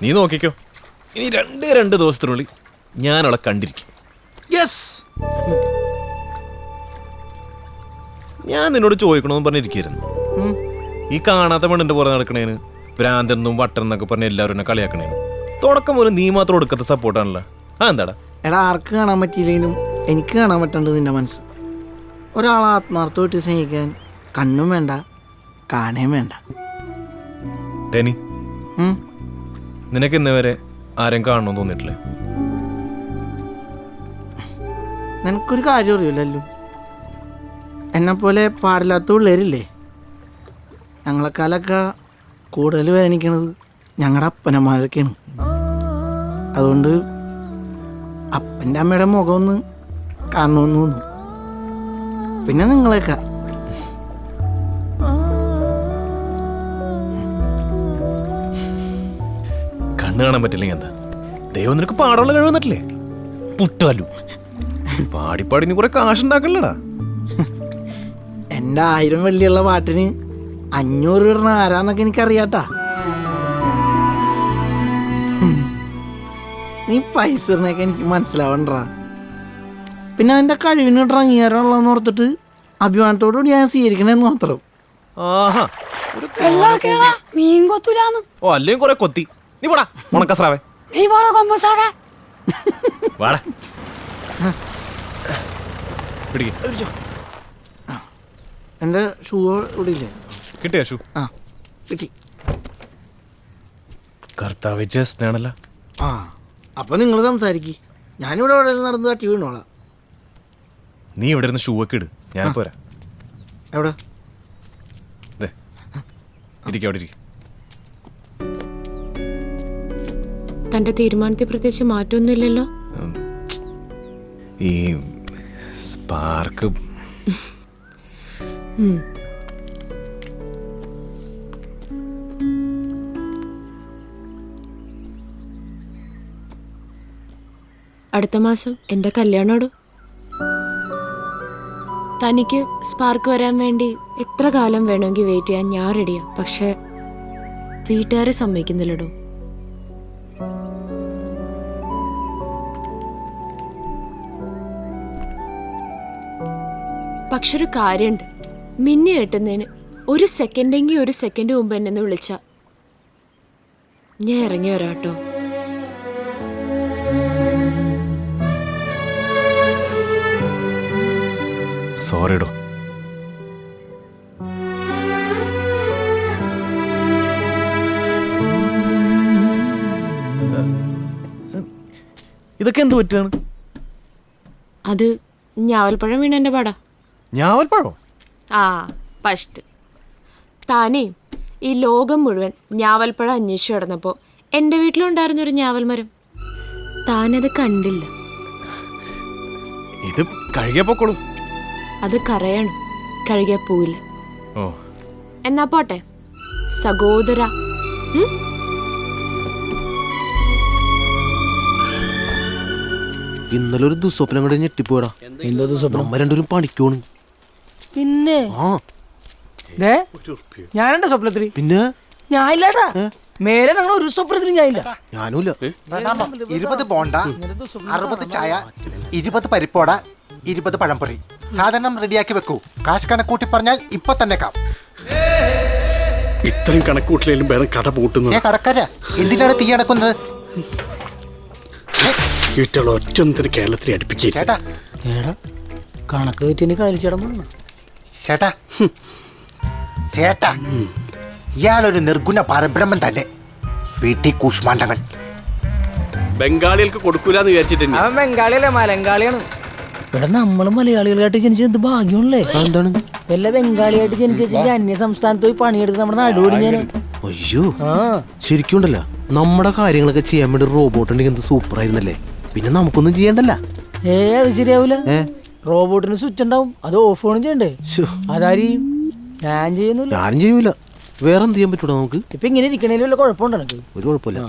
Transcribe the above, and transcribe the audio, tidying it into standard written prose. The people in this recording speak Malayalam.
നീ നോക്കിക്കോ, ഇനി രണ്ട് ദിവസത്തിനുള്ളിൽ ഞാൻ അവളെ കണ്ടിരിക്കും. യെസ്. ഞാൻ നിന്നോട് ചോദിക്കണമെന്ന് പറഞ്ഞിരിക്കുന്നു. ഈ കാണാത്ത പെണ്ണിന്റെ പുറത്ത് നടക്കണേന് ഭ്രാന്തെന്നും വട്ടൻ എന്നൊക്കെ പറഞ്ഞ എല്ലാവരും എന്നെ കളിയാക്കണേന് തുടക്കം പോലും നീ മാത്രം കൊടുക്കാത്ത സപ്പോർട്ടാണല്ലോ. ആ എന്താടാ? എടാ, ആർക്ക് കാണാൻ പറ്റിയില്ലെങ്കിലും എനിക്ക് കാണാൻ പറ്റേണ്ടത് നിന്റെ മനസ്സ്. ഒരാളെ ആത്മാർത്ഥമായിട്ട് സ്നേഹിക്കാൻ കണ്ണും വേണ്ട, കാണേം വേണ്ട. ഡെനി, നിനക്ക് ഇന്നേ വരെ ആരെയും കാണണമെന്ന് തോന്നിയിട്ടില്ലേ? നിനക്കൊരു കാര്യം അറിയില്ലല്ലോ, എന്നെപ്പോലെ പാടില്ലാത്ത പിള്ളേരില്ലേ, ഞങ്ങളെക്കാലൊക്കെ കൂടുതൽ വേദനിക്കണത് ഞങ്ങളുടെ അപ്പനമാരൊക്കെയാണ്. അതുകൊണ്ട് അപ്പൻ്റെ അമ്മയുടെ മുഖം ഒന്ന് കാണണമെന്ന് തോന്നും. പിന്നെ നിങ്ങളെയൊക്കെ കണ്ണ് കാണാൻ പറ്റില്ലെങ്കിൽ എന്താ? ദൈവം നിനക്ക് പാടമുള്ള കഴിവ് തന്നിട്ടില്ലേ? പുട്ടാലു പാടിപ്പാടി നീ കുറെ കാശുണ്ടാക്കണല്ലടാ. എൻ്റെ 1000 വെള്ളിയുള്ള പാട്ടിന് 500 ഇടണ ആരാന്നൊക്കെ എനിക്കറിയാട്ടാ. നീ പൈസ ഇടണൊക്കെ എനിക്ക് മനസ്സിലാവണ്ടാ. പിന്നെ അതിൻ്റെ കഴിവിനിട്ട് അംഗീകാരമുള്ളതെന്ന് ഓർത്തിട്ട് അഭിമാനത്തോടുകൂടി ഞാൻ സ്വീകരിക്കണേന്ന് മാത്രം. ആഹാ, ഓ അല്ലെങ്കിൽ കുറെ കൊത്തി. നീ പോടാ ഉണക്കസ്രാവേ. വാടാ പിടിക്ക്. എൻ്റെ ഷൂ ഇവിടെ ഇല്ലേ? കിട്ടിയ ഷൂ? ആ കിട്ടി. കർത്താവ് ജസ്റ്റാണല്ലോ. ആ, അപ്പം നിങ്ങൾ സംസാരിക്ക്, ഞാനിവിടെ എവിടെ നടന്ന് തട്ടി വീണോളാം. നീ ഇവിടെ ഇരുന്ന് ഷൂ ഒക്കെ ഇട്, ഞാൻ പോരാ. എവിടെ? ഇരിക്കും, അവിടെ ഇരിക്കും. തന്റെ തീരുമാനത്തിൽ പ്രത്യേകിച്ച് മാറ്റമൊന്നുമില്ലല്ലോ. ഈ സ്പാർക്ക് അടുത്ത മാസം എന്റെ കല്യാണോട്. തനിക്ക് സ്പാർക്ക് വരാൻ വേണ്ടി എത്ര കാലം വേണമെങ്കിൽ വെയിറ്റ് ചെയ്യാൻ ഞാൻ റെഡിയാ. പക്ഷെ വീട്ടുകാരെ സമ്മതിക്കുന്നില്ലടോ. പക്ഷെ ഒരു കാര്യമുണ്ട്, മിന്നി കെട്ടുന്നതിന് ഒരു സെക്കൻഡ് മുമ്പ് എന്നെ വിളിച്ച ഞാൻ ഇറങ്ങി വരാട്ടോ. സോറിഡോ. ഇതൊക്കെ എന്ത് പറ്റാണ്? അത് ഞാവൽപ്പഴം വീണ എന്റെ പാടാ. ഞാവൽപ്പഴോ? ആ ഫസ്റ്റ് താനേ ഈ ലോകം മുഴുവൻ ഞാവൽപ്പഴം അന്വേഷിച്ചു കിടന്നപ്പോ എൻ്റെ വീട്ടിലുണ്ടായിരുന്നൊരു ഞാവൽ മരം. താനത് കണ്ടില്ല. ഇത് കഴുകിയ പൊക്കോളൂ. അത് കരയണം, കഴുകിയ പോവില്ല. ഓ എന്നാ പോട്ടെ സഹോദര. ഇന്നലെ ഒരു ദുസ്വപ്നം കൂടെ ഞെട്ടിപ്പോടാ. എന്താ ദുസ്വപ്നം? നമ്മ രണ്ടുപേരും പണിക്കോണ്. പിന്നെ ഞാനെന്റെ സ്വപ്നത്തിൽ പിന്നെ ഞാനില്ലാട്ടാ. മേലെ ഞങ്ങൾ ഒരു സ്വപ്നത്തിലും ഞാനില്ല. ഞാനുമില്ല. 20 ബോണ്ട, 60 ചായ, 20 പരിപ്പോട, 20 പഴംപൊരി. സാധനം റെഡിയാക്കി വെക്കൂ. കാശ് കണക്കൂട്ടി പറഞ്ഞാൽ ഇപ്പൊ തന്നെ കാം. ഇത്രയും കണക്കൂട്ടിലും ഭേദം കട പൂട്ടുന്നു. കടക്കാരാ എന്തിനാണ് തീ അടക്കുന്നത്? വീട്ടുള്ള ഒറ്റൊന്നത്തിന് കേരളത്തിൽ അടുപ്പിക്കുക. ചേട്ടാ കണക്ക് വെച്ച് കാലിച്ചടം. ചേട്ടാ ചേട്ടാ, ഇയാളൊരു നിർഗുണ പരബ്രഹ്മൻ തന്നെ. വീട്ടിൽ കൂഷ്മാണ്ഡങ്ങൾ ബംഗാളികൾക്ക് കൊടുക്കൂലെന്ന് വിചാരിച്ചിട്ടുണ്ട്. അവൻ ബംഗാളിയല്ല, മലങ്കാളിയാണ്. ഇവിടെ നമ്മള് മലയാളികളായിട്ട് ജനിച്ചത് എന്ത് ഭാഗ്യമുള്ളേ. എന്താണ്? വല്ല ബംഗാളിയായിട്ട് ജനിച്ചെങ്കിൽ അന്യ സംസ്ഥാനത്ത് പോയി പണിയെടുത്ത് നമ്മുടെ നടുവൊടിഞ്ഞാന്. അയ്യോ, ശരിക്കും ഉണ്ടല്ലോ, നമ്മുടെ കാര്യങ്ങളൊക്കെ ചെയ്യാൻ വേണ്ടി റോബോട്ട് ഉണ്ടെങ്കിൽ എന്ത് സൂപ്പർ ആയിരുന്നല്ലേ. പിന്നെ നമുക്കൊന്നും ചെയ്യണ്ടല്ല. അത് ശരിയാവൂല. റോബോട്ടിന് സ്വിച്ച് ഉണ്ടാവും, അത് ഓഫ് ഓണും ചെയ്യണ്ടേ. അതാരും ഞാൻ ചെയ്യുന്നില്ല. ഞാനും ചെയ്യൂല. വേറെ എന്ത് ചെയ്യാൻ പറ്റൂടാ നമുക്ക്? ഇപ്പൊ ഇങ്ങനെ ഇരിക്കണേലും വല്ല കുഴപ്പമുണ്ടോ? ഒരു കുഴപ്പമില്ല.